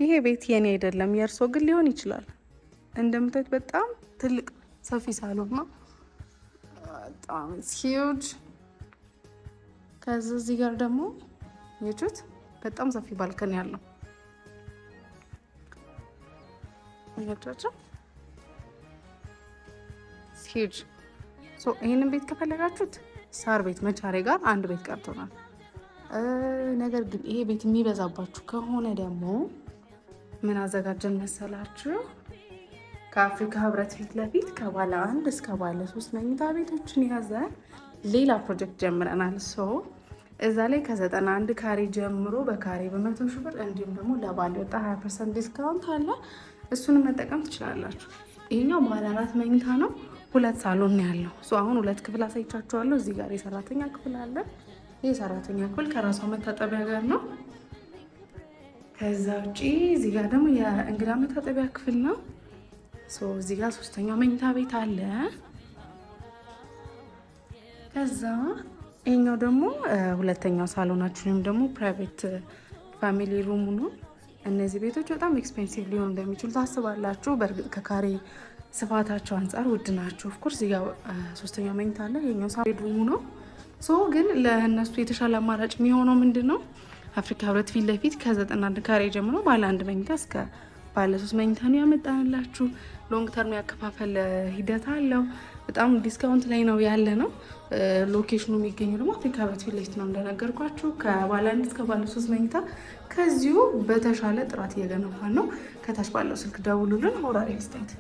ይሄ ቤት የኔ አይደለም የእርሶ ግን ሊሆን ይችላል። እንደምታዩት በጣም ትልቅ ሰፊ ሳሎን ነው። በጣም ሂውጅ። ከዚህ እዚህ ጋር ደግሞ የቹት በጣም ሰፊ ባልከን ያለው ያቻቸው ሂውጅ። ይህንን ቤት ከፈለጋችሁት ሳር ቤት መቻሬ ጋር አንድ ቤት ቀርቶናል። ነገር ግን ይሄ ቤት የሚበዛባችሁ ከሆነ ደግሞ ምን አዘጋጀን መሰላችሁ? ከአፍሪካ ህብረት ፊት ለፊት ከባለ 1 እስከ ባለ 3 መኝታ ቤቶችን የያዘ ሌላ ፕሮጀክት ጀምረናል። እዛ ላይ ከ91 ካሬ ጀምሮ በካሬ በ100 ሺህ ብር እንዲሁም ደግሞ ለባለ ወጣ 20% ዲስካውንት አለ። እሱንም መጠቀም ትችላላችሁ። ይሄኛው ባለ 4 መኝታ ነው። 2 ሳሎን ነው ያለው። አሁን 2 ክፍል አሳይቻችኋለሁ። እዚህ ጋር የሰራተኛ ክፍል አለ። ይህ ሰራተኛ ክፍል ከራሷ መታጠቢያ ጋር ነው። ከዛ ውጪ እዚህ ጋር ደግሞ የእንግዳ መታጠቢያ ክፍል ነው። እዚህ ጋር 3ኛው መኝታ ቤት አለ። ከዛ ይሄኛው ደግሞ 2ኛው ሳሎናችን ወይም ደግሞ ፕራይቬት ፋሚሊ ሩሙ ነው። እነዚህ ቤቶች በጣም ኤክስፔንሲቭ ሊሆኑ እንደሚችሉ ታስባላችሁ። በእርግጥ ከካሬ ስፋታቸው አንጻር ውድ ናቸው። ኦፍኮርስ እዚህ ጋር 3ኛው መኝታ አለ። ይሄኛው ሳሎን ሩሙ ነው። ግን ለእነሱ የተሻለ አማራጭ የሚሆነው ምንድን ነው? አፍሪካ ህብረት ፊት ለፊት ከ91 ካሬ ጀምሮ ባለ 1 መኝታ እስከ ባለ 3 መኝታ ነው ያመጣንላችሁ። ሎንግ ተርም ያከፋፈል ሂደት አለው። በጣም ዲስካውንት ላይ ነው ያለ ነው። ሎኬሽኑ የሚገኘው ደግሞ አፍሪካ ህብረት ፊት ለፊት ነው እንደነገርኳችሁ። ከባለ 1 እስከ ባለ 3 መኝታ ከዚሁ በተሻለ ጥራት እየገነባን ነው። ከታች ባለው ስልክ ደውሉልን። ሆራ ሪል ስቴት